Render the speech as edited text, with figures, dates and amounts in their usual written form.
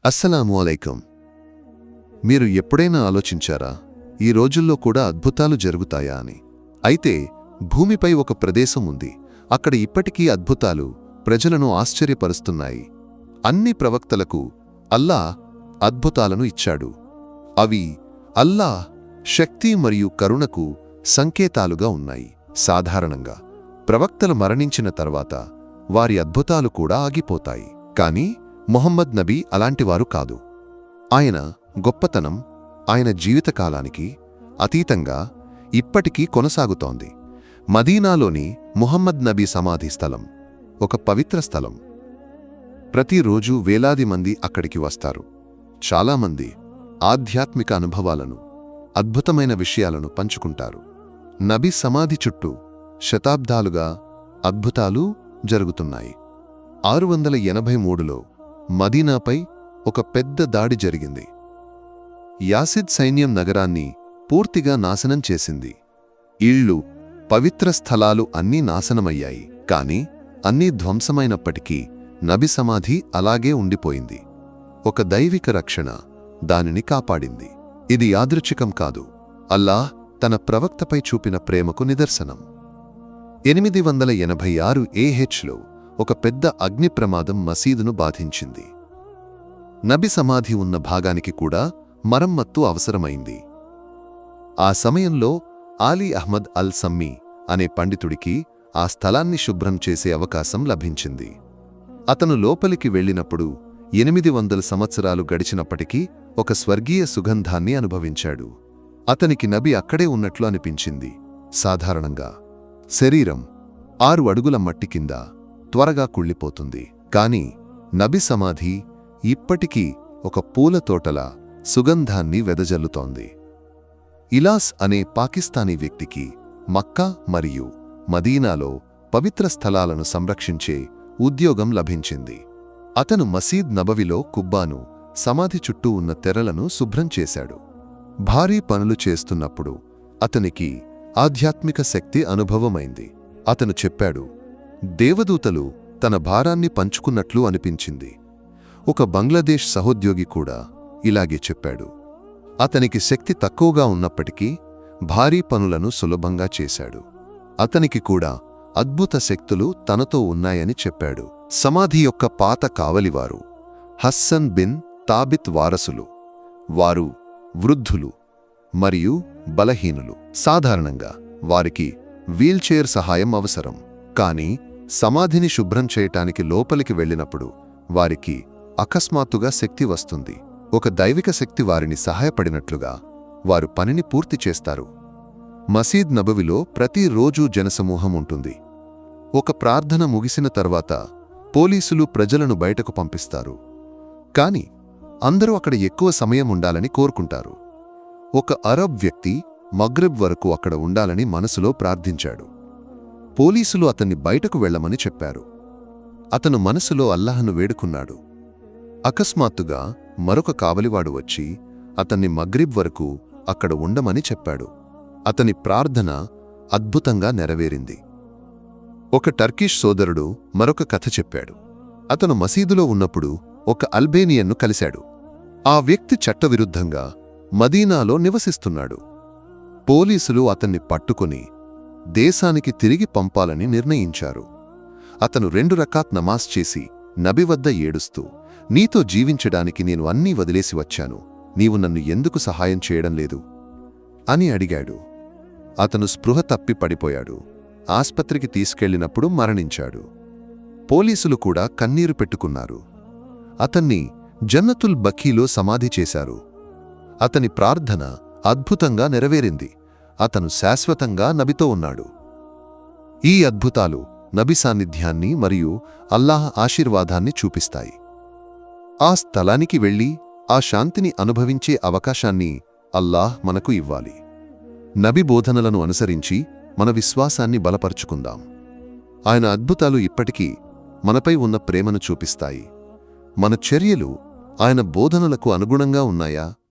అస్సలాము అలైకుం. మీరు ఎప్పుడైనా ఆలోచించారా ఈ రోజుల్లో కూడా అద్భుతాలు జరుగుతాయా అని? అయితే భూమిపై ఒక ప్రదేశం ఉంది, అక్కడ ఇప్పటికీ అద్భుతాలు ప్రజలను ఆశ్చర్యపరుస్తున్నాయి. అన్ని ప్రవక్తలకు అల్లాహ్ అద్భుతాలను ఇచ్చాడు. అవి అల్లాహ్ శక్తి మరియు కరుణకు సంకేతాలుగా ఉన్నాయి. సాధారణంగా ప్రవక్తలు మరణించిన తర్వాత వారి అద్భుతాలు కూడా ఆగిపోతాయి. కానీ మొహమ్మద్ నబీ అలాంటివారు కాదు. ఆయన గొప్పతనం ఆయన జీవితకాలానికి అతీతంగా ఇప్పటికీ కొనసాగుతోంది. మదీనాలోని ముహమ్మద్ నబీ సమాధి స్థలం ఒక పవిత్ర స్థలం. ప్రతిరోజూ వేలాది మంది అక్కడికి వస్తారు. చాలామంది ఆధ్యాత్మిక అనుభవాలను, అద్భుతమైన విషయాలను పంచుకుంటారు. నబీ సమాధి చుట్టూ శతాబ్దాలుగా అద్భుతాలు జరుగుతున్నాయి. 683లో మదీనాపై ఒక పెద్ద దాడి జరిగింది. యాసిద్ సైన్యం నగరాన్ని పూర్తిగా నాశనం చేసింది. ఇళ్ళు, పవిత్ర స్థలాలు అన్నీ నాశనమయ్యాయి. కాని అన్నీ ధ్వంసమైనప్పటికీ నబి సమాధి అలాగే ఉండిపోయింది. ఒక దైవిక రక్షణ దానిని కాపాడింది. ఇది యాదృచ్ఛికం కాదు, అల్లాహ్ తన ప్రవక్తపై చూపిన ప్రేమకు నిదర్శనం. 886 AHలో ఒక పెద్ద అగ్ని ప్రమాదం మసీదును బాధించింది. నబి సమాధి ఉన్న భాగానికి కూడా మరమ్మత్తు అవసరమైంది. ఆ సమయంలో ఆలీ అహ్మద్ అల్ సమ్మీ అనే పండితుడికి ఆ స్థలాన్ని శుభ్రం చేసే అవకాశం లభించింది. అతను లోపలికి వెళ్ళినప్పుడు 800 సంవత్సరాలు గడిచినప్పటికీ ఒక స్వర్గీయ సుగంధాన్ని అనుభవించాడు. అతనికి నబి అక్కడే ఉన్నట్లు అనిపించింది. సాధారణంగా శరీరం 6 అడుగుల మట్టి కింద త్వరగా కుళ్ళిపోతుంది. కాని నబి సమాధి ఇప్పటికీ ఒక పూల తోటలా సుగంధాన్ని వెదజల్లుతోంది. ఇలాస్ అనే పాకిస్తానీ వ్యక్తికి మక్కా మరియు మదీనాలో పవిత్ర స్థలాలను సంరక్షించే ఉద్యోగం లభించింది. అతను మసీద్ నబవిలో కుబ్బాను, సమాధి చుట్టూ ఉన్న తెరలను శుభ్రం చేశాడు. భారీ పనులు చేస్తున్నప్పుడు అతనికి ఆధ్యాత్మిక శక్తి అనుభవమైంది. అతను చెప్పాడు, దేవదూతలు తన భారాన్ని పంచుకున్నట్లు అనిపించింది. ఒక బంగ్లాదేశ్ సహోద్యోగి కూడా ఇలాగే చెప్పాడు. అతనికి శక్తి తక్కువగా ఉన్నప్పటికీ భారీ పనులను సులభంగా చేశాడు. అతనికి కూడా అద్భుత శక్తులు తనతో ఉన్నాయని చెప్పాడు. సమాధి యొక్క పాత కావలివారు హస్సన్ బిన్ తాబిత్ వారసులు. వారు వృద్ధులు మరియు బలహీనులు. సాధారణంగా వారికి వీల్చైర్ సహాయం అవసరం. కాని సమాధిని శుభ్రం చేయటానికి లోపలికి వెళ్ళినప్పుడు వారికి అకస్మాత్తుగా శక్తి వస్తుంది. ఒక దైవిక శక్తి వారిని సహాయపడినట్లుగా వారు పనిని పూర్తి చేస్తారు. మసీద్ నబవిలో ప్రతిరోజూ జనసమూహం ఉంటుంది. ఒక ప్రార్థన ముగిసిన తర్వాత పోలీసులు ప్రజలను బయటకు పంపిస్తారు. కాని అందరూ అక్కడ ఎక్కువ సమయం ఉండాలని కోరుకుంటారు. ఒక అరబ్ వ్యక్తి మగ్రిబ్ వరకు అక్కడ ఉండాలని మనసులో ప్రార్థించాడు. పోలీసులు అతన్ని బయటకు వెళ్లమని చెప్పారు. అతను మనసులో అల్లాహ్ను వేడుకున్నాడు. అకస్మాత్తుగా మరొక కావలివాడు వచ్చి అతన్ని మగ్రిబ్ వరకు అక్కడ ఉండమని చెప్పాడు. అతని ప్రార్థన అద్భుతంగా నెరవేరింది. ఒక టర్కిష్ సోదరుడు మరొక కథ చెప్పాడు. అతను మసీదులో ఉన్నప్పుడు ఒక అల్బేనియన్ను కలిశాడు. ఆ వ్యక్తి చట్టవిరుద్ధంగా మదీనాలో నివసిస్తున్నాడు. పోలీసులు అతన్ని పట్టుకొని దేశానికి తిరిగి పంపాలని నిర్ణయించారు. అతను 2 రకాత్ నమాజ్ చేసి నబి వద్ద ఏడుస్తూ, నీతో జీవించడానికి నేను అన్నీ వదిలేసి వచ్చాను, నీవు నన్ను ఎందుకు సహాయం చేయడం లేదు అని అడిగాడు. అతను స్పృహ తప్పి పడిపోయాడు. ఆస్పత్రికి తీసుకెళ్లినప్పుడు మరణించాడు. పోలీసులు కూడా కన్నీరు పెట్టుకున్నారు. అతన్ని జన్నతుల్ బకీలో సమాధి చేశారు. అతని ప్రార్థన అద్భుతంగా నెరవేరింది. అతను శాశ్వతంగా నబితో ఉన్నాడు. ఈ అద్భుతాలు నబి సాన్నిధ్యాన్ని మరియు అల్లాహ్ ఆశీర్వాదాన్ని చూపిస్తాయి. ఆ స్థలానికి వెళ్ళి ఆ శాంతిని అనుభవించే అవకాశాన్ని అల్లాహ్ మనకు ఇవ్వాలి. నబి బోధనలను అనుసరించి మన విశ్వాసాన్ని బలపరుచుకుందాం. ఆయన అద్భుతాలు ఇప్పటికీ మనపై ఉన్న ప్రేమను చూపిస్తాయి. మన చర్యలు ఆయన బోధనలకు అనుగుణంగా ఉన్నాయా?